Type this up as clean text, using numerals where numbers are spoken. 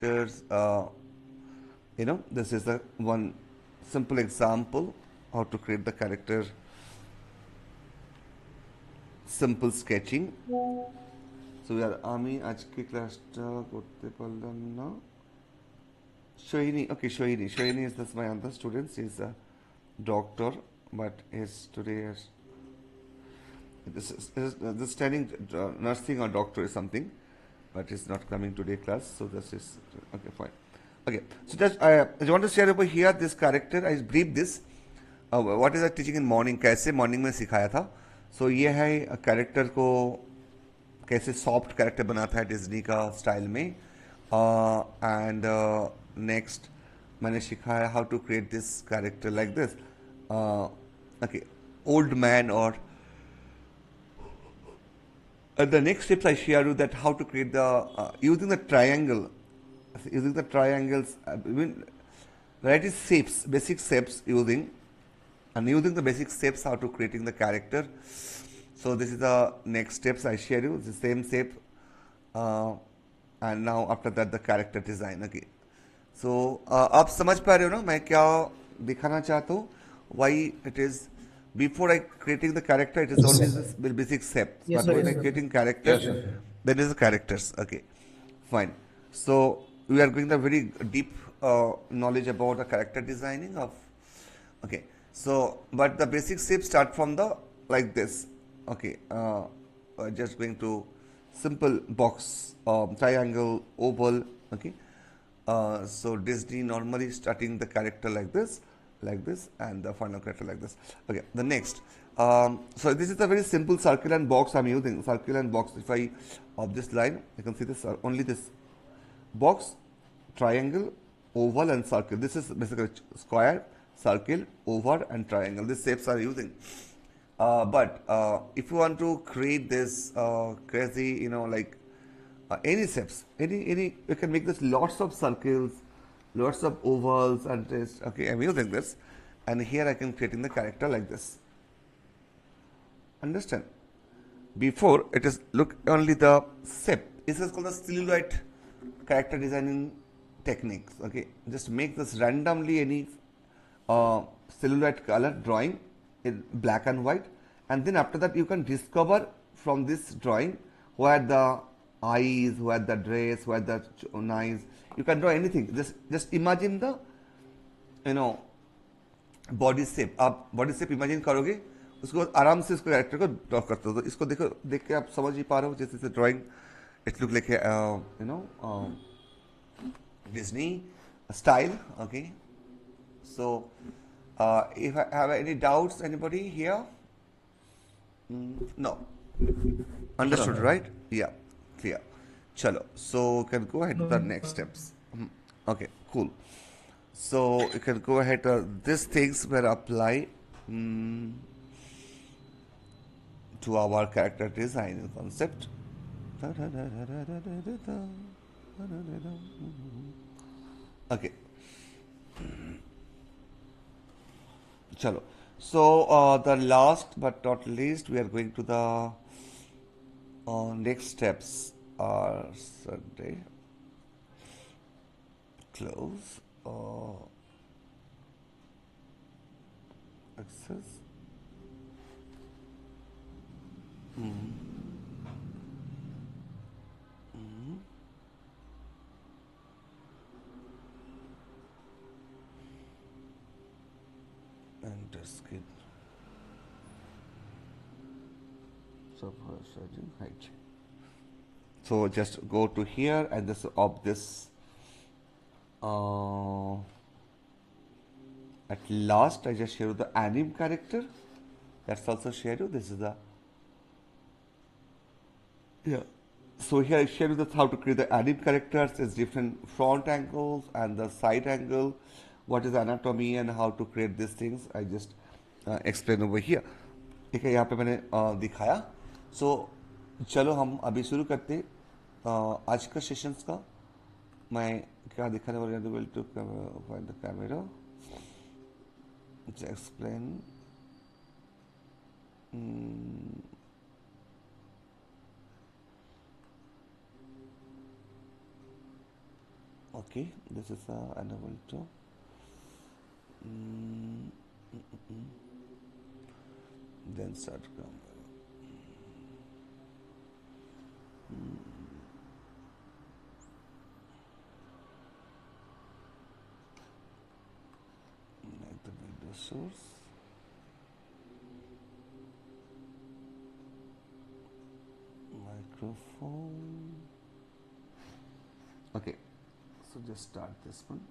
there's this is the one simple example how to create the character simple sketching. So we are আমি আজকে ক্লাসটা করতে পারলাম না Shohini, okay, Shohini is this my other student. She's a doctor, but is today is this studying nursing or doctor or something, but is not coming today class. So this is okay, fine. Okay, so just I want to share over here this character. I brief this. What is I teaching in morning? कैसे morning में सिखाया था. So ये है character को कैसे soft character बनाता है डिज्नी का स्टाइल में एंड नेक्स्ट मैंने सिखाया how to create this character like this okay old man और the next steps I share you that how to create the using the triangles I mean variety shapes basic shapes using the basic steps how to creating the character. So this is the next steps I share you the same shape and now after that the character design. Okay, so आप समझ पा रहे हो ना मैं क्या दिखाना चाहता हूँ. Why it is before I creating the character it is Yes, only sir. this basic steps, Yes, but sir. when Yes, I sir. creating character Yes, sir. then is the characters. Okay, fine. So we are going the very deep knowledge about the character designing of. Okay, so but the basic steps start from the like this. Okay, just going to simple box, triangle, oval. Okay, so Disney normally starting the character like this, and the final character like this. Okay, the next. So this is a very simple circle and box I'm using. Circle and box. If I of this line, you can see this only this box, triangle, oval, and circle. This is basically square, circle, oval, and triangle. These shapes are using. But if you want to create this crazy, like any shapes, any you can make this lots of circles, lots of ovals, and this. Okay, I'm using this, and here I can creating the character like this. Understand? Before it is look only the shape. This is called the silhouette character designing techniques. Okay, just make this randomly any silhouette color drawing in black and white, and then after that you can discover from this drawing where the eyes, where the dress, where the eyes. You can draw anything. Just imagine the body shape. आप body shape imagine करोगे उसको आराम से इसको character को draw करते हो. तो इसको देखो देख के आप समझ ही पा रहे हो जैसे drawing it look like Disney style. Okay, so if I have any doubts, anybody here? No. Understood, right? Yeah, clear. Chalo. So you can go ahead with the next steps. Okay, cool. So you can go ahead. These things will apply to our character design concept. Okay. Chalo. So the last but not least, we are going to the next steps are Sunday. Close. Access. Enter skin. Subversion height. So just go to here and this of this. At last, I just share you the anim character. That's also share you. This is the So here I share you the how to create the anim characters. It's different front angles and the side angle. What is anatomy and how to create these things. I just explain over here. ठीक है यहाँ पे मैंने दिखाया. So चलो हम अभी शुरू करते आज का सेशंस का. मैं क्या दिखाने वाला हूँ? Will to find the camera. Let's explain. Okay, this is unable to. Mm, mm, mm, mm. Then start grammar. Like the video source. Microphone. Okay, so just start this one.